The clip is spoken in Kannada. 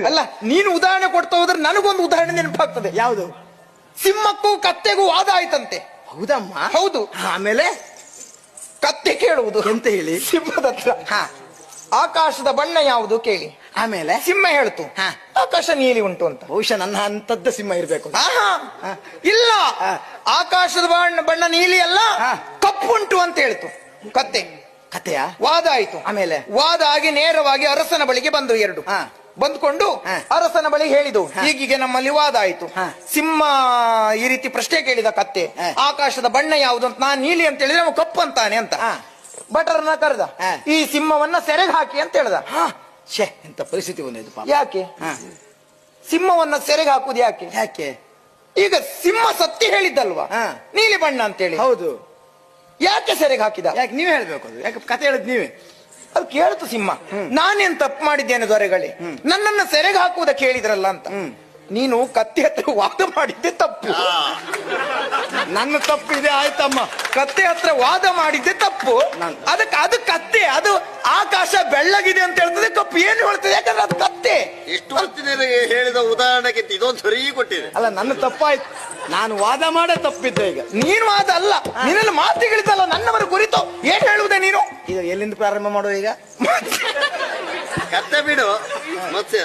ಅಲ್ಲ, ನೀನು ಉದಾಹರಣೆ ಕೊಡ್ತಾ ಹೋದ್ರೆ ನನಗೊಂದು ಉದಾಹರಣೆ ನೆನಪಾಗ್ತದೆ. ಯಾವುದು? ಸಿಂಹಕ್ಕೂ ಕತ್ತೆಗೂ ವಾದ ಆಯ್ತಂತೆ. ಹೌದಮ್ಮ? ಹೌದು. ಆಮೇಲೆ ಕತ್ತೆ ಕೇಳುವುದು ಎಂತ ಹೇಳಿ? ಸಿಂಹದ ಹತ್ರ ಆಕಾಶದ ಬಣ್ಣ ಯಾವುದು ಕೇಳಿ. ಆಮೇಲೆ ಸಿಂಹ ಹೇಳ್ತು ಆಕಾಶ ನೀಲಿ ಉಂಟು ಅಂತ. ಬಹುಶಃ ನನ್ನ ಅಂತದ್ದ ಸಿಂಹ ಇರ್ಬೇಕು. ಇಲ್ಲ, ಆಕಾಶದ ಬಣ್ಣ ನೀಲಿ ಅಲ್ಲ, ಕಪ್ಪುಂಟು ಅಂತ ಹೇಳ್ತು ಕತ್ತೆ. ಕತೆಯ ವಾದ ಆಯ್ತು. ಆಮೇಲೆ ವಾದ ಆಗಿ ನೇರವಾಗಿ ಅರಸನ ಬಳಿಗೆ ಬಂದು ಎರಡು ಬಂದ್ಕೊಂಡು ಅರಸನ ಬಳಿ ಹೇಳಿದು, ಹೀಗೀಗೆ ನಮ್ಮಲ್ಲಿ ವಾದ ಆಯ್ತು. ಸಿಂಹ ಈ ರೀತಿ ಪ್ರಶ್ನೆ ಕೇಳಿದ ಕತ್ತೆ, ಆಕಾಶದ ಬಣ್ಣ ಯಾವುದು ಅಂತ. ನಾನ್ ನೀಲಿ ಅಂತ ಹೇಳಿದ್ರೆ ಅವ ಕಪ್ಪು ಅಂತಾನೆ ಅಂತ. ಭಟರನ್ನ ಕರೆದ, ಈ ಸಿಂಹವನ್ನ ಸೆರೆಗೆ ಹಾಕಿ ಅಂತ ಹೇಳ್ದ. ಛೇ, ಎಂತ ಪರಿಸ್ಥಿತಿ ಬಂದಿದ್ದು. ಯಾಕೆ ಸಿಂಹವನ್ನ ಸೆರೆಗೆ ಹಾಕುದು? ಯಾಕೆ ಯಾಕೆ? ಈಗ ಸಿಂಹ ಸತ್ಯ ಹೇಳಿದ್ದಲ್ವಾ ನೀಲಿ ಬಣ್ಣ ಅಂತೇಳಿ. ಹೌದು. ಯಾಕೆ ಸೆರೆಗೆ ಹಾಕಿದ? ಯಾಕೆ ನೀವೇ ಹೇಳ್ಬೇಕು. ಅದು ಯಾಕೆ ಕತೆ ಹೇಳಿದ್ ನೀವೇ. ಅದು ಕೇಳ್ತು ಸಿಂಹ, ನಾನೇನ್ ತಪ್ಪು ಮಾಡಿದ್ದೇನೆ ದೊರೆಗಳೇ, ನನ್ನನ್ನ ಸೆರೆಗೆ ಹಾಕುವುದಕ್ಕೆ ಹೇಳಿದ್ರಲ್ಲ ಅಂತ. ನೀನು ಕತ್ತೆ ಹತ್ರ ವಾದ ಮಾಡಿದ್ದೆ ತಪ್ಪು. ನನ್ನ ತಪ್ಪಿದೆ ಆಯ್ತಮ್ಮ. ಕತ್ತೆ ಹತ್ರ ವಾದ ಮಾಡಿದ್ದೆ ತಪ್ಪು. ಅದು ಕತ್ತೆ, ಅದು ಆಕಾಶ ಬೆಳ್ಳಗಿದೆ ಅಂತ ಹೇಳ್ತದೆ, ಕಪ್ಪು ಏನು ಹೇಳ್ತದೆ? ಯಾಕಂದ್ರೆ ಅದು ಕತ್ತೆ. ಇಷ್ಟು ಹೊತ್ತಿನಿಗೆ ಹೇಳಿದ ಉದಾಹರಣೆಗೆ ಇದೊಂದು ಸರಿ ಕೊಟ್ಟಿದೆ. ಅಲ್ಲ, ನನ್ನ ತಪ್ಪಾಯ್ತು. ನಾನು ವಾದ ಮಾಡೇ ತಪ್ಪಿದ್ದೆ. ಈಗ ನೀನು ವಾದ ಅಲ್ಲ, ನಿನ್ನಲ್ಲಿ ಮಾತುಗಳಿದ್ದಲ್ಲ ನನ್ನವರ ಕುರಿತು ಏನ್ ಹೇಳುವುದೇ ನೀನು? ಈಗ ಎಲ್ಲಿಂದ ಪ್ರಾರಂಭ ಮಾಡುವ? ಈಗ ಕತ್ತೆ ಬಿಡು ಮತ್ಸ್ಯ.